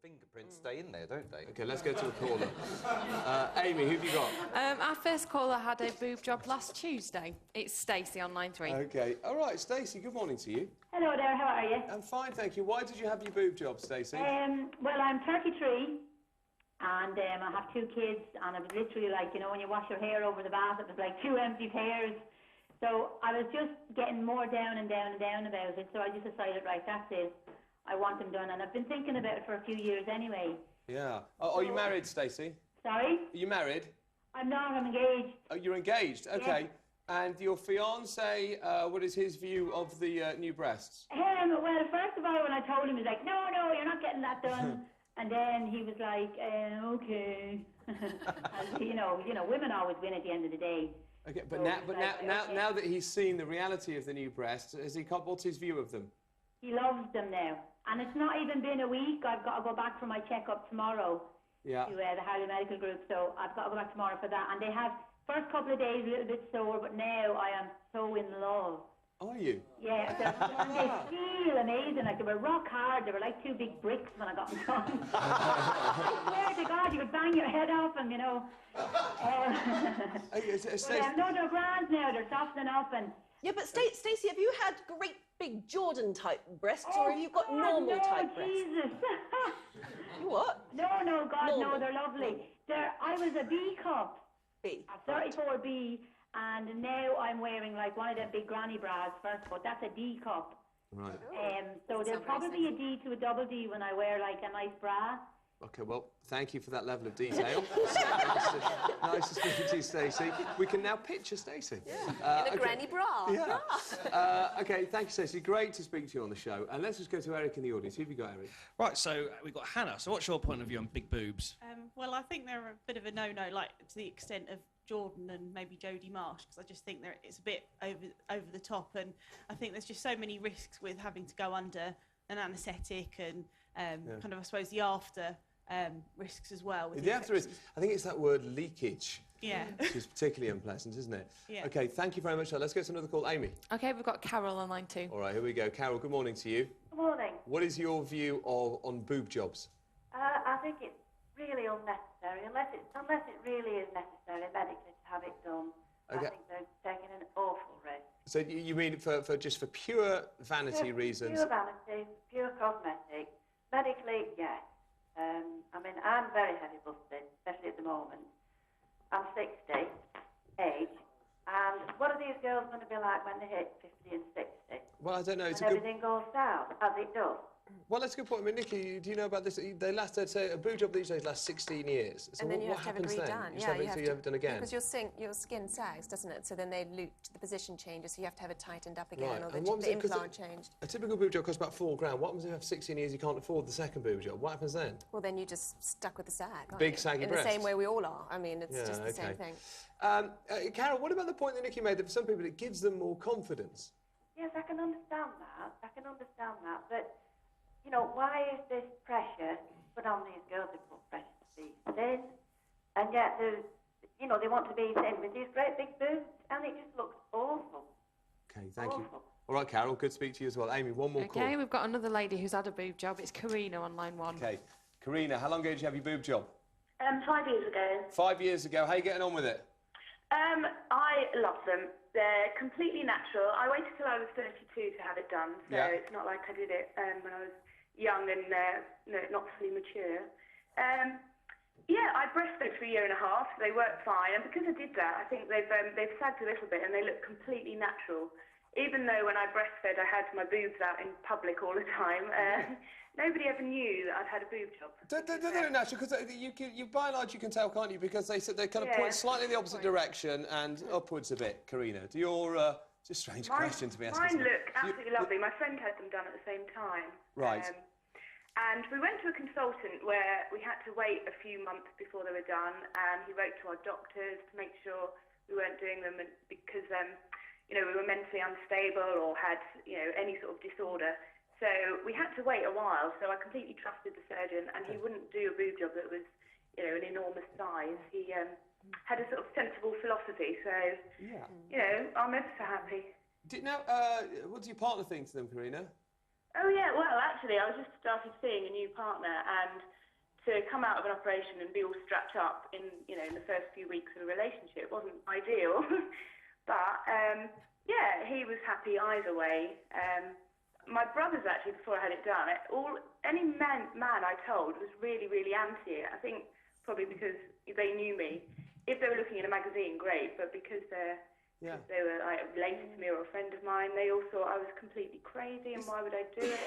fingerprints stay in there, don't they? OK, let's go to a caller. Amy, who've you got? Our first caller had a boob job last Tuesday. It's Stacey on line 3. OK. All right, Stacey, good morning to you. Hello there, how are you? I'm fine, thank you. Why did you have your boob job, Stacey? Well, I'm 33, and I have 2 kids, and it was literally like, you know, when you wash your hair over the bath, it was like 2 empty pairs. So I was just getting more down and down and down about it, so I just decided, right, that's it. I want them done, and I've been thinking about it for a few years anyway. Yeah. Are you married, Stacey? Sorry? Are you married? I'm not, I'm engaged. Oh, you're engaged? OK. Yeah. And your fiancé, what is his view of the new breasts? Well, first of all, when I told him, he was like, no, you're not getting that done. And then he was like, OK. And, you know, women always win at the end of the day. OK, but, So now that he's seen the reality of the new breasts, what's his view of them? He loves them now. And it's not even been a week. I've got to go back for my checkup tomorrow to the Harley Medical Group. So I've got to go back tomorrow for that. And they have, first couple of days, a little bit sore, but now I am so in love. Are you? Yeah, they feel amazing. Like, they were rock hard. They were like 2 big bricks when I got them done. I swear to God, you could bang your head off them, you know. No, they're grand now. They're softening up and... Yeah, but Stacey, have you had great big Jordan-type breasts, or have you got normal-type breasts? Jesus. You what? No, God, normal. No, they're lovely. I was a B cup. B. A 34B, and now I'm wearing like one of them big granny bras first, but that's a D cup. Right. So there'll probably be a D to a double D when I wear like a nice bra. OK, well, thank you for that level of detail. nice to speak to you, Stacey. We can now picture Stacey. Yeah, in a granny bra. Yeah. OK, thank you, Stacey. Great to speak to you on the show. And let's just go to Eric in the audience. Who have you got, Eric? Right, so we've got Hannah. So what's your point of view on big boobs? Well, I think they're a bit of a no-no, like to the extent of Jordan and maybe Jodie Marsh, because I just think it's a bit over the top, and I think there's just so many risks with having to go under an anaesthetic and kind of, I suppose, the after risks as well. The after is, I think it's that word leakage. Yeah. Which is particularly unpleasant, isn't it? Yeah. OK, thank you very much. Let's go to another call. Amy. OK, we've got Carol on line 2. All right, here we go. Carol, good morning to you. Good morning. What is your view on boob jobs? I think it's really unnecessary, unless it really is necessary medically to have it done. Okay. I think they're taking an awful risk. So you mean for pure vanity reasons? Pure vanity, pure cosmetic. Medically, yes. I mean, I'm very heavy busted, especially at the moment. I'm 60, age, and what are these girls going to be like when they hit 50 and 60? Well, I don't know. And everything goes south, as it does. Well, that's a good point. I mean, Nikki, do you know about this? They last, I'd say, a boob job these days lasts 16 years. So and then you what have to have it happens redone. then? You have it done again? Because your skin sags, doesn't it? So then they loop, the position changes, so you have to have it tightened up again, right. or the implant changed. A typical boob job costs about £4 grand. What happens if after 16 years you can't afford the second boob job? What happens then? Well, then you're just stuck with the sag, Big saggy breasts. In the same way we all are. I mean, it's just the same thing. Carol, what about the point that Nikki made that for some people it gives them more confidence? Yes, I can understand that. But, you know, why is this pressure put on these girls? They put pressure to be thin, and yet they want to be thin with these great big boobs, and it just looks awful. OK, thank you. All right, Carol, good to speak to you as well. Amy, one more call. OK, we've got another lady who's had a boob job. It's Karina on line 1. OK. Karina, how long ago did you have your boob job? 5 years ago. 5 years ago. How are you getting on with it? I love them. They're completely natural. I waited till I was 32 to have it done, so it's not like I did it when I was young and not fully mature. I breastfed for a year and a half. So they worked fine, and because I did that, I think they've sagged a little bit and they look completely natural. Even though when I breastfed, I had my boobs out in public all the time. Nobody ever knew that I'd had a boob job. They're natural, because you by and large you can tell, can't you? Because they kind of point slightly in the opposite direction and upwards a bit. Karina, do your it's a strange question to be asking. Mine look absolutely lovely. My friend had them done at the same time. Right. And we went to a consultant where we had to wait a few months before they were done, and he wrote to our doctors to make sure we weren't doing them because we were mentally unstable or had any sort of disorder. So we had to wait a while, so I completely trusted the surgeon, and he wouldn't do a boob job that was, an enormous size. He had a sort of sensible philosophy, so, I'm ever so happy. What does your partner think to them, Karina? Oh, yeah, well, actually, I was just started seeing a new partner, and to come out of an operation and be all strapped up in, you know, in the first few weeks of a relationship wasn't ideal. But, yeah, he was happy either way. My brothers, actually, before I had it done, any man I told was really, really anti it. I think probably because they knew me. If they were looking in a magazine, great, but because they were like related to me or a friend of mine, they all thought I was completely crazy, and why would I do it?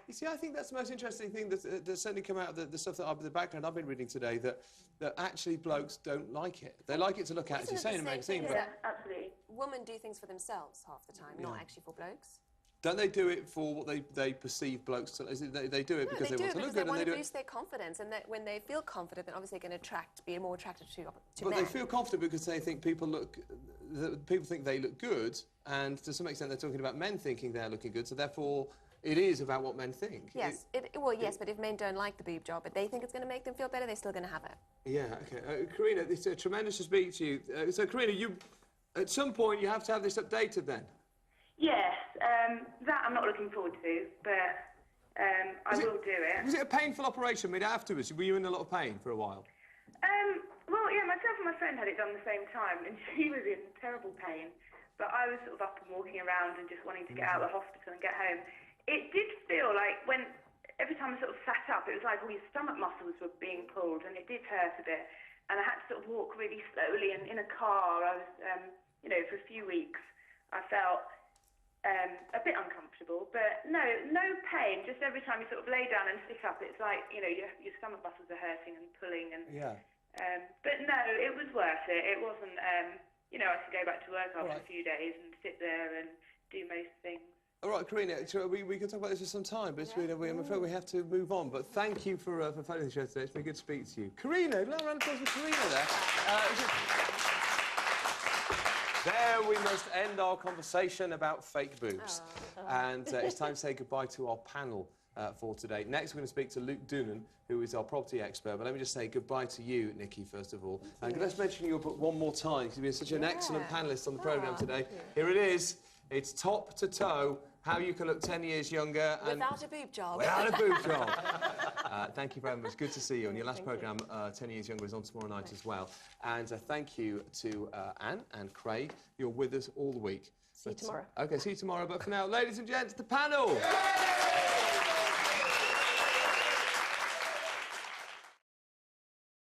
You see, I think that's the most interesting thing that's certainly come out of the stuff the background I've been reading today, that actually blokes don't like it. They like it to look at, as you say, in a magazine. Yeah, absolutely. Women do things for themselves half the time, not actually for blokes. Don't they do it for what they perceive blokes to... They do it because they want to look good, and they do it... boost their confidence, and that when they feel confident, then obviously they're going to be more attracted to But men. they feel confident because they think people think they look good, and to some extent they're talking about men thinking they're looking good, so therefore it is about what men think. Yes, yes, but if men don't like the boob job, but they think it's going to make them feel better, they're still going to have it. Yeah, okay. Karina, it's tremendous to speak to you. So, Karina, at some point you have to have this updated then? Yes, that I'm not looking forward to, but I will do it. Was it a painful operation made afterwards? Were you in a lot of pain for a while? Well, yeah, myself and my friend had it done the same time, and she was in terrible pain, but I was sort of up and walking around and just wanting to get out of the hospital and get home. It did feel like every time I sort of sat up, it was like all your stomach muscles were being pulled, and it did hurt a bit, and I had to sort of walk really slowly, and in a car, I was, you know, for a few weeks, I felt a bit uncomfortable, but no pain. Just every time you sort of lay down and sit up, it's like, you know, your stomach muscles are hurting and pulling. And but no, it was worth it. It wasn't. You know, I had to go back to work after a few days and sit there and do most things. All right, Karina, we can talk about this for some time, but I'm afraid we have to move on. But thank you for phoning the show today. It's been good to speak to you. Karina, a round of applause for Karina there. There we must end our conversation about fake boobs. And it's time to say goodbye to our panel for today. Next, we're going to speak to Luke Doonan, who is our property expert. But let me just say goodbye to you, Nikki, first of all. Let's mention your book one more time. You've been such an excellent panellist on the programme today. Here it is. It's Top to Toe, How You Can Look 10 Years Younger. Without a boob job. Without a boob job. Thank you very much. Good to see you. And your last programme, 10 Years Younger, is on tomorrow night as well. And thank you to Anne and Craig. You're with us all the week. See you tomorrow. OK, see you tomorrow. But for now, ladies and gents, the panel.